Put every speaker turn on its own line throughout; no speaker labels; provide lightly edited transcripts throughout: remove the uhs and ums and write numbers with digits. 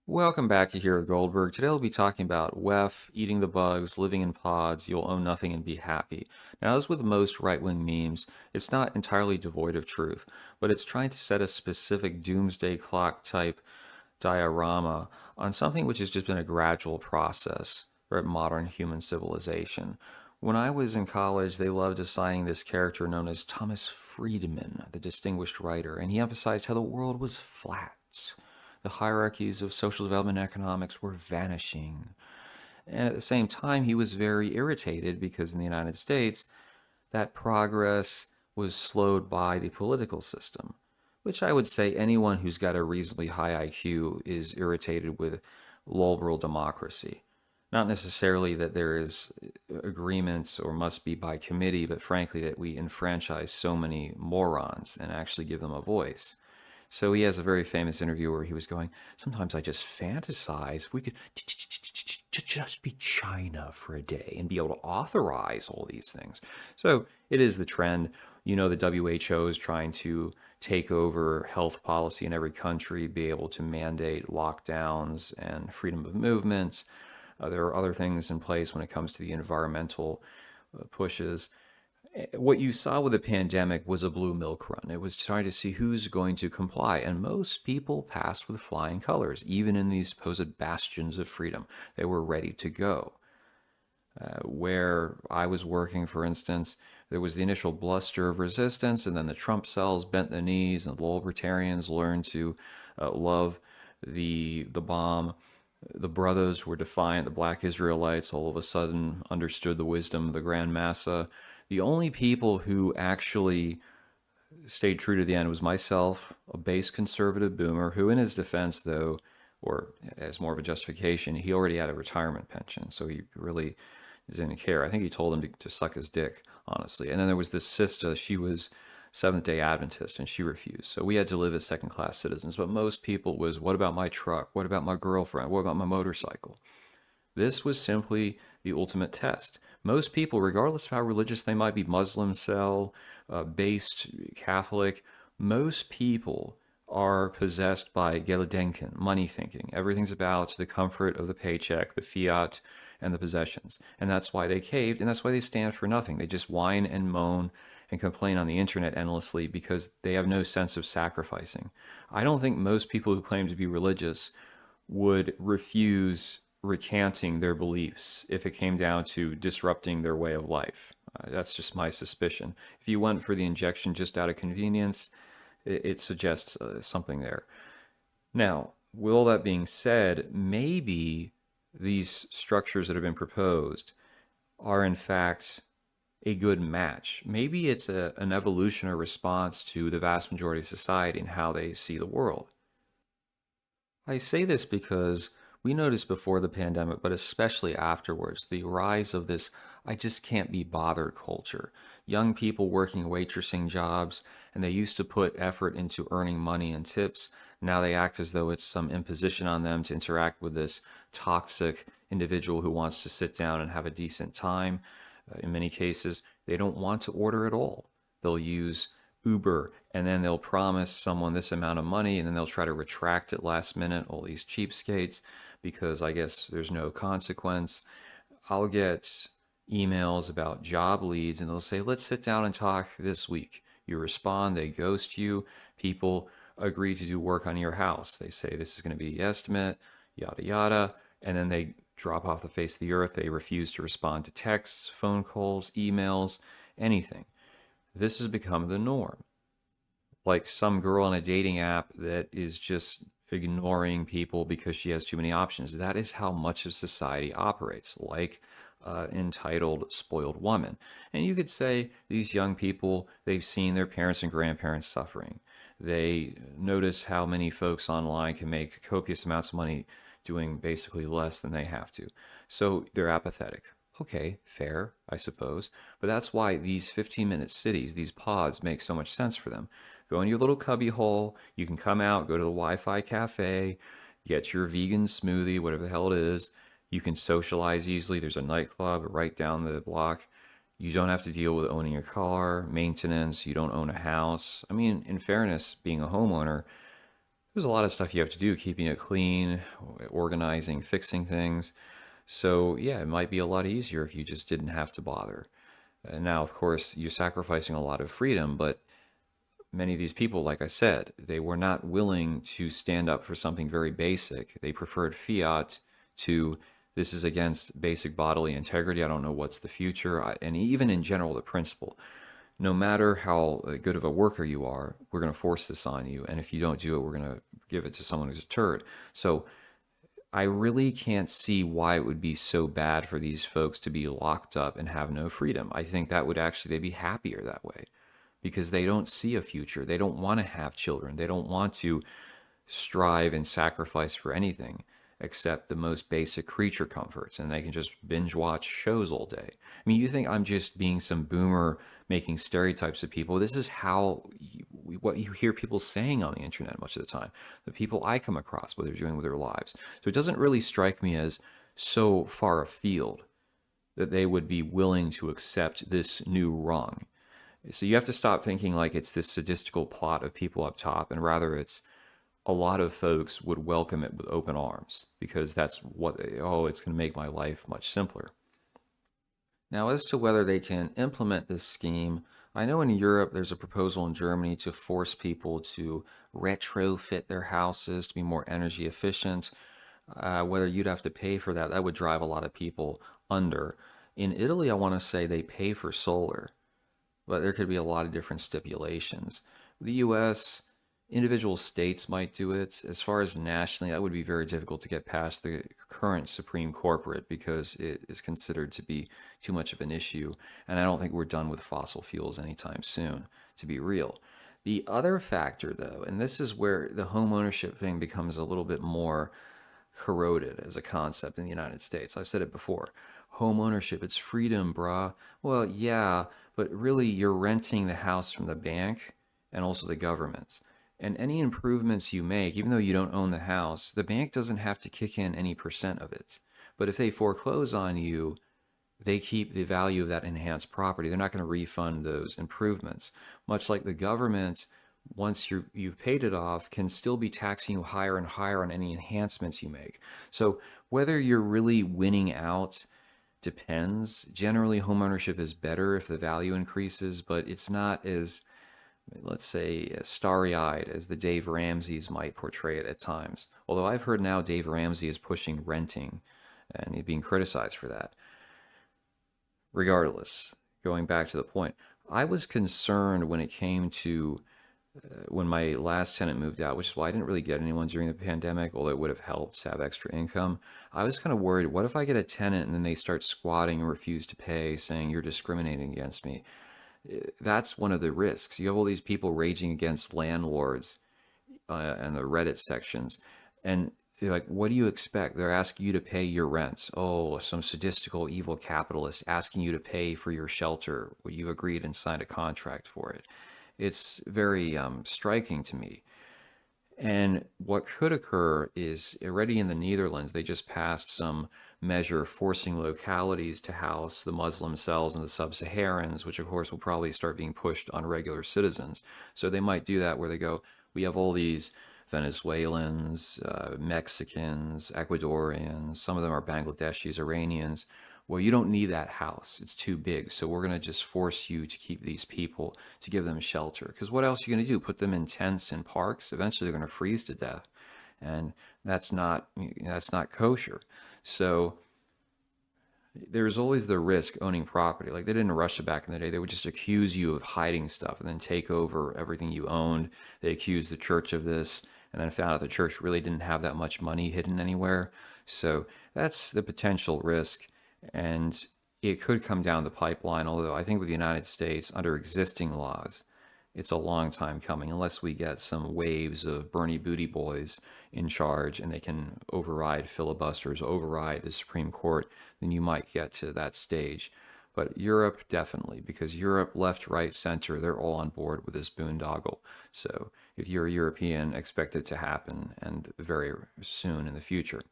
Welcome back to here at Goldberg. Today we'll be talking about WEF, eating the bugs, living in pods, you'll own nothing and be happy. Now, as with most right-wing memes, it's not entirely devoid of truth, but it's trying to set a specific doomsday clock type diorama on something which has just been a gradual process for modern human civilization. When I was in college, they loved assigning this character known as Thomas Friedman, the distinguished writer, and he emphasized how the world was flat. The hierarchies of social development and economics were vanishing. And at the same time, he was very irritated because in the United States, that progress was slowed by the political system, which I would say anyone who's got a reasonably high IQ is irritated with liberal democracy. Not necessarily that there is agreements or must be by committee, but frankly that we enfranchise so many morons and actually give them a voice. So he has a very famous interview where he was going, sometimes I just fantasize if we could just be China for a day and be able to authorize all these things. So it is the trend. You know, the WHO is trying to take over health policy in every country, be able to mandate lockdowns and freedom of movement. There are other things in place when it comes to the environmental pushes. What you saw with the pandemic was a blue milk run. It was trying to see who's going to comply, and most people passed with flying colors, even in these supposed bastions of freedom. They were ready to go. Where I was working, for instance, there was the initial bluster of resistance, and then the Trump cells bent the knees, and the libertarians learned to love the bomb. The brothers were defiant. The black Israelites all of a sudden understood the wisdom of the Grand Massa. The only people who actually stayed true to the end was myself, a base conservative boomer, who, in his defense, though, or as more of a justification, he already had a retirement pension, so he really didn't care. I think he told him to suck his dick, honestly. And then there was this sister. She was Seventh Day Adventist, and she refused. So we had to live as second class citizens. But most people was, what about my truck? What about my girlfriend? What about my motorcycle? This was simply the ultimate test. Most people, regardless of how religious they might be, Muslim cell, based Catholic, most people are possessed by Gelidenken, money thinking. Everything's about the comfort of the paycheck, the fiat, and the possessions. And that's why they caved, and that's why they stand for nothing. They just whine and moan and complain on the internet endlessly because they have no sense of sacrificing. I don't think most people who claim to be religious would refuse recanting their beliefs if it came down to disrupting their way of life. That's just my suspicion. If you went for the injection just out of convenience, it suggests something there. Now, with all that being said, maybe these structures that have been proposed are in fact a good match. Maybe it's an evolution or response to the vast majority of society and how they see the world. I say this because we noticed before the pandemic, but especially afterwards, the rise of this I just can't be bothered culture. Young people working waitressing jobs, and they used to put effort into earning money and tips. Now they act as though it's some imposition on them to interact with this toxic individual who wants to sit down and have a decent time. In many cases, they don't want to order at all. They'll use Uber, and then they'll promise someone this amount of money, and then they'll try to retract it last minute, all these cheapskates, because I guess there's no consequence. I'll get emails about job leads, and they'll say, let's sit down and talk this week. You respond, they ghost you. People agree to do work on your house. They say, this is going to be the estimate, yada, yada, and then they drop off the face of the earth. They refuse to respond to texts, phone calls, emails, anything. This has become the norm. Like some girl on a dating app that is just ignoring people because she has too many options. That is how much of society operates, like entitled spoiled woman. And you could say these young people, they've seen their parents and grandparents suffering. They notice how many folks online can make copious amounts of money doing basically less than they have to. So they're apathetic. Okay, fair, I suppose. But that's why these 15-minute cities, these pods, make so much sense for them. Go in your little cubby hole. You can come out, go to the Wi-Fi cafe, get your vegan smoothie, whatever the hell it is. You can socialize easily. There's a nightclub right down the block. You don't have to deal with owning a car, maintenance. You don't own a house. I mean, in fairness, being a homeowner, There's a lot of stuff you have to do, keeping it clean, organizing, fixing things. So, yeah, it might be a lot easier if you just didn't have to bother. Now, of course, you're sacrificing a lot of freedom, but many of these people, like I said, they were not willing to stand up for something very basic. They preferred fiat to this is against basic bodily integrity. I don't know what's the future. And even in general, the principle no matter how good of a worker you are, we're going to force this on you. And if you don't do it, we're going to give it to someone who's a turd. So I really can't see why it would be so bad for these folks to be locked up and have no freedom. I think that would actually, they'd be happier that way because they don't see a future. They don't want to have children. They don't want to strive and sacrifice for anything except the most basic creature comforts, and they can just binge watch shows all day. I mean, you think I'm just being some boomer making stereotypes of people? This is what you hear people saying on the internet much of the time. The people I come across, what they're doing with their lives. So it doesn't really strike me as so far afield that they would be willing to accept this new wrong. So you have to stop thinking like it's this sadistical plot of people up top, and rather it's a lot of folks would welcome it with open arms because that's what it's going to make my life much simpler. Now, as to whether they can implement this scheme, I know in Europe there's a proposal in Germany to force people to retrofit their houses to be more energy efficient. Whether you'd have to pay for that, that would drive a lot of people under. In Italy, I want to say they pay for solar, but there could be a lot of different stipulations. The US, individual states might do it. As far as nationally, that would be very difficult to get past the current Supreme Corporate because it is considered to be too much of an issue. And I don't think we're done with fossil fuels anytime soon, to be real. The other factor, though, and this is where the home ownership thing becomes a little bit more corroded as a concept in the United States. I've said it before. Home ownership, it's freedom, brah. Well, yeah, but really you're renting the house from the bank and also the government. And any improvements you make, even though you don't own the house, the bank doesn't have to kick in any percent of it. But if they foreclose on you, they keep the value of that enhanced property. They're not going to refund those improvements. Much like the government, once you've paid it off, can still be taxing you higher and higher on any enhancements you make. So whether you're really winning out depends. Generally, homeownership is better if the value increases, but it's not as, let's say, starry-eyed as the Dave Ramseys might portray it at times. Although I've heard now Dave Ramsey is pushing renting, and he's being criticized for that. Regardless, going back to the point, I was concerned when it came to when my last tenant moved out, which is why I didn't really get anyone during the pandemic, although it would have helped to have extra income. I was kind of worried, what if I get a tenant and then they start squatting and refuse to pay, saying you're discriminating against me? That's one of the risks. You have all these people raging against landlords and the Reddit sections, and you're like, what do you expect? They're asking you to pay your rent. Oh, some sadistical, evil capitalist asking you to pay for your shelter. Well, you agreed and signed a contract for it. It's very striking to me. And what could occur is already in the Netherlands, they just passed some measure forcing localities to house the Muslim cells and the sub-Saharans, which of course will probably start being pushed on regular citizens. So they might do that where they go, we have all these Venezuelans, Mexicans, Ecuadorians, some of them are Bangladeshis, Iranians. Well, you don't need that house. It's too big. So we're going to just force you to keep these people, to give them shelter. Because what else are you going to do? Put them in tents in parks? Eventually they're going to freeze to death. And that's not kosher. So there's always the risk owning property. Like they didn't rush it back in the day. They would just accuse you of hiding stuff and then take over everything you owned. They accused the church of this and then found out the church really didn't have that much money hidden anywhere. So that's the potential risk. And it could come down the pipeline, although I think with the United States, under existing laws, it's a long time coming unless we get some waves of Bernie Booty Boys in charge and they can override filibusters, override the Supreme Court, then you might get to that stage. But Europe, definitely, because Europe, left, right, center, they're all on board with this boondoggle. So if you're a European, expect it to happen and very soon in the future.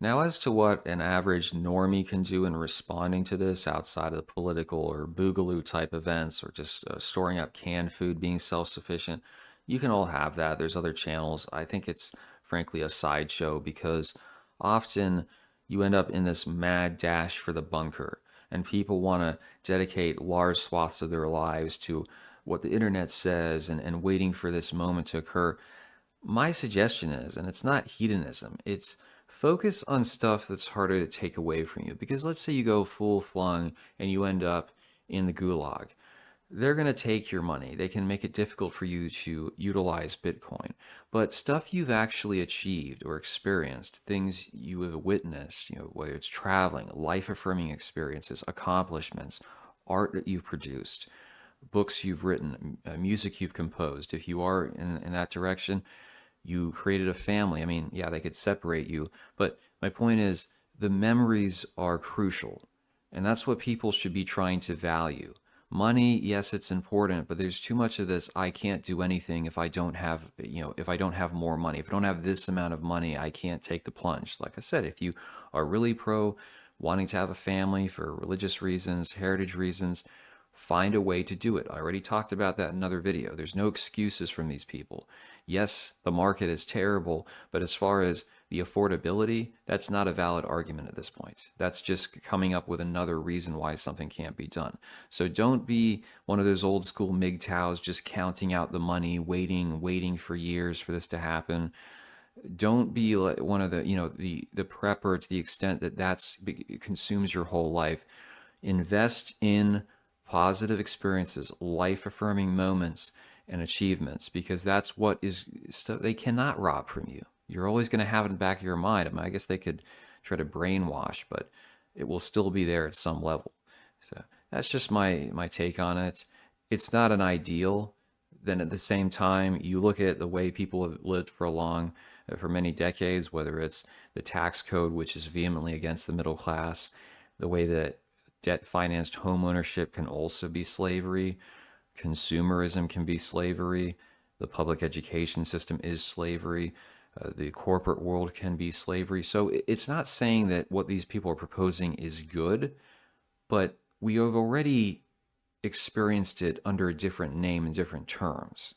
Now, as to what an average normie can do in responding to this outside of the political or boogaloo type events or just storing up canned food, being self sufficient, You can all have that. There's other channels. I think it's frankly a sideshow because often you end up in this mad dash for the bunker, and people want to dedicate large swaths of their lives to what the internet says and waiting for this moment to occur. My suggestion is, and it's not hedonism, it's focus on stuff that's harder to take away from you. Because let's say you go full flung and you end up in the gulag. They're going to take your money. They can make it difficult for you to utilize Bitcoin. But stuff you've actually achieved or experienced, things you have witnessed, whether it's traveling, life affirming experiences, accomplishments, art that you've produced, books you've written, music you've composed, if you are in that direction, you created a family. I mean, yeah, they could separate you, but my point is the memories are crucial. And that's what people should be trying to value. Money, yes, it's important, but there's too much of this I can't do anything if I don't have, if I don't have more money. If I don't have this amount of money, I can't take the plunge. Like I said, if you are really pro wanting to have a family for religious reasons, heritage reasons, find a way to do it. I already talked about that in another video. There's no excuses from these people. Yes, the market is terrible, but as far as the affordability, that's not a valid argument at this point. That's just coming up with another reason why something can't be done. So don't be one of those old school MGTOWs just counting out the money, waiting for years for this to happen. Don't be like one of the prepper to the extent that consumes your whole life. Invest in positive experiences, life affirming moments and achievements, because that's what is stuff they cannot rob from you. You're always going to have it in the back of your mind. I mean, I guess they could try to brainwash, but it will still be there at some level. So that's just my take on it. It's not an ideal. Then at the same time, you look at the way people have lived for many decades, whether it's the tax code, which is vehemently against the middle class, the way that debt financed home ownership can also be slavery, consumerism can be slavery, the public education system is slavery, the corporate world can be slavery. So it's not saying that what these people are proposing is good, but we have already experienced it under a different name and different terms.